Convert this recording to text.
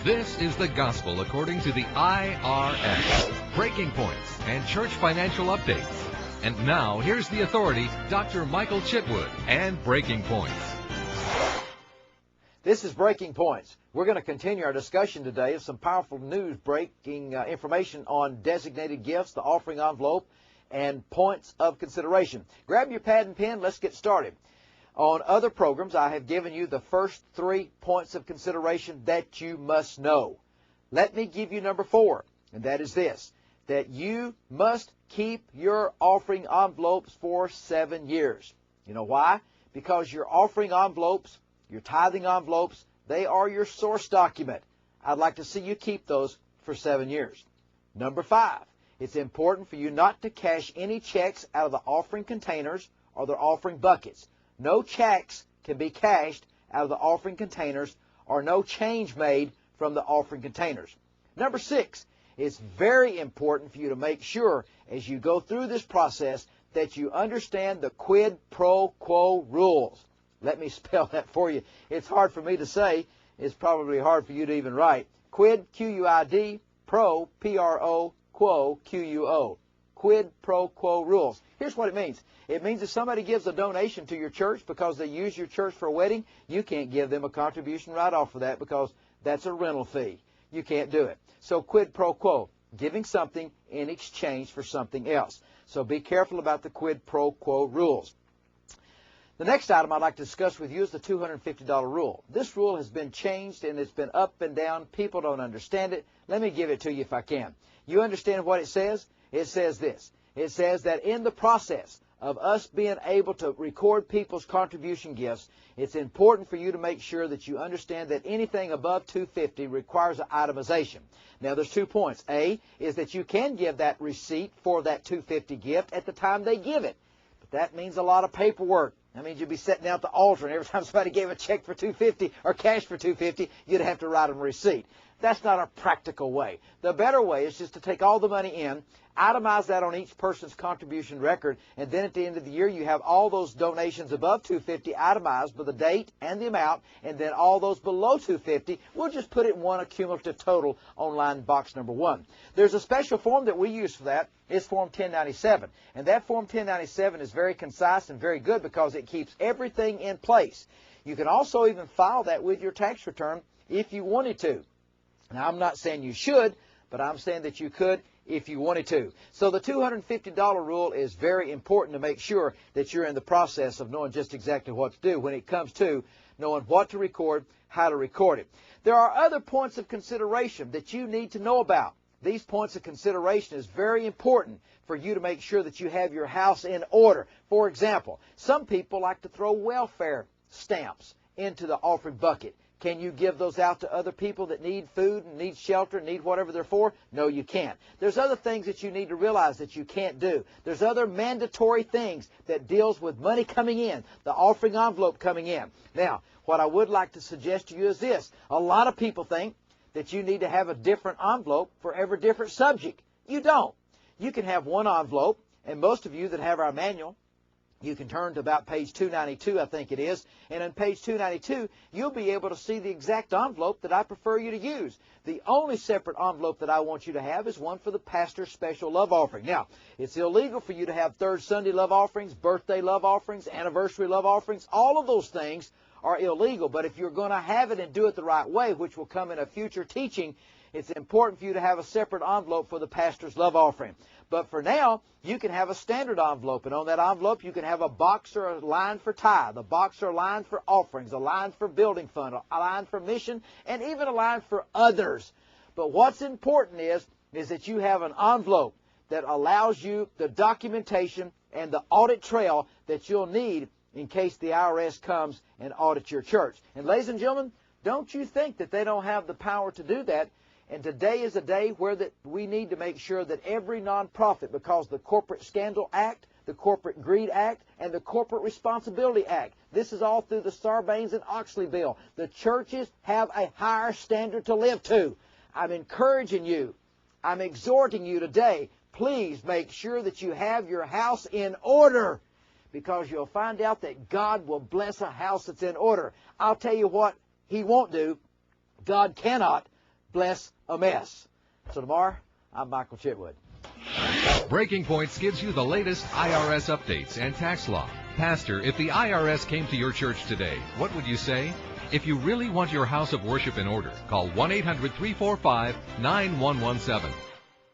This is the gospel according to the IRS, Breaking Points and Church Financial Updates. And now, here's the authority, Dr. Michael Chitwood and Breaking Points. This is Breaking Points. We're going to continue our discussion today of some powerful news breaking information on designated gifts, the offering envelope, and points of consideration. Grab your pad and pen. Let's get started. On other programs, I have given you the first 3 points of consideration that you must know. Let me give you number 4, and that is this, that you must keep your offering envelopes for 7 years. You know why? Because your offering envelopes, your tithing envelopes, they are your source document. I'd like to see you keep those for 7 years. Number 5, it's important for you not to cash any checks out of the offering containers or the offering buckets. No checks can be cashed out of the offering containers or no change made from the offering containers. Number 6, it's very important for you to make sure as you go through this process that you understand the quid pro quo rules. Let me spell that for you. It's hard for me to say. It's probably hard for you to even write. Quid, Q-U-I-D, pro, P-R-O, quo, Q-U-O. Quid pro quo rules. Here's what it means. It means if somebody gives a donation to your church because they use your church for a wedding, you can't give them a contribution right off for that because that's a rental fee. You can't do it. So quid pro quo, giving something in exchange for something else. So be careful about the quid pro quo rules. The next item I'd like to discuss with you is the $250 rule. This rule has been changed and it's been up and down. People don't understand it. Let me give it to you if I can. You understand what it says? It says this. It says that in the process of us being able to record people's contribution gifts, it's important for you to make sure that you understand that anything above $250 requires an itemization. Now, there's 2 points. A is that you can give that receipt for that $250 gift at the time they give it. But that means a lot of paperwork. That means you'd be sitting out at the altar, and every time somebody gave a check for $250 or cash for $250, you'd have to write them a receipt. That's not a practical way. The better way is just to take all the money in, itemize that on each person's contribution record, and then at the end of the year you have all those donations above $250 itemized by the date and the amount, and then all those below $250, we'll just put it in one accumulative total on line box number 1. There's a special form that we use for that. It's Form 1097. And that Form 1097 is very concise and very good because it keeps everything in place. You can also even file that with your tax return if you wanted to. Now, I'm not saying you should, but I'm saying that you could if you wanted to. So the $250 rule is very important to make sure that you're in the process of knowing just exactly what to do when it comes to knowing what to record, how to record it. There are other points of consideration that you need to know about. These points of consideration is very important for you to make sure that you have your house in order. For example, some people like to throw welfare stamps into the offering bucket. Can you give those out to other people that need food and need shelter, need whatever they're for? No, you can't. There's other things that you need to realize that you can't do. There's other mandatory things that deals with money coming in, the offering envelope coming in. Now, what I would like to suggest to you is this. A lot of people think that you need to have a different envelope for every different subject. You don't. You can have one envelope, and most of you that have our manual, you can turn to about page 292, I think it is, and on page 292, you'll be able to see the exact envelope that I prefer you to use. The only separate envelope that I want you to have is one for the pastor's special love offering. Now, it's illegal for you to have third Sunday love offerings, birthday love offerings, anniversary love offerings. All of those things are illegal, but if you're going to have it and do it the right way, which will come in a future teaching, it's important for you to have a separate envelope for the pastor's love offering. But for now, you can have a standard envelope, and on that envelope you can have a box or a line for tithe, a box or a line for offerings, a line for building fund, a line for mission, and even a line for others. But what's important is that you have an envelope that allows you the documentation and the audit trail that you'll need in case the IRS comes and audits your church. And ladies and gentlemen, don't you think that they don't have the power to do that? And today is a day where we need to make sure that every nonprofit, because the Corporate Scandal Act, the Corporate Greed Act, and the Corporate Responsibility Act, this is all through the Sarbanes and Oxley bill. The churches have a higher standard to live to. I'm encouraging you, I'm exhorting you today, please make sure that you have your house in order, because you'll find out that God will bless a house that's in order. I'll tell you what He won't do. God cannot bless a mess. So tomorrow, I'm Michael Chitwood. Breaking Points gives you the latest IRS updates and tax law. Pastor, if the IRS came to your church today, what would you say? If you really want your house of worship in order, call 1-800-345-9117.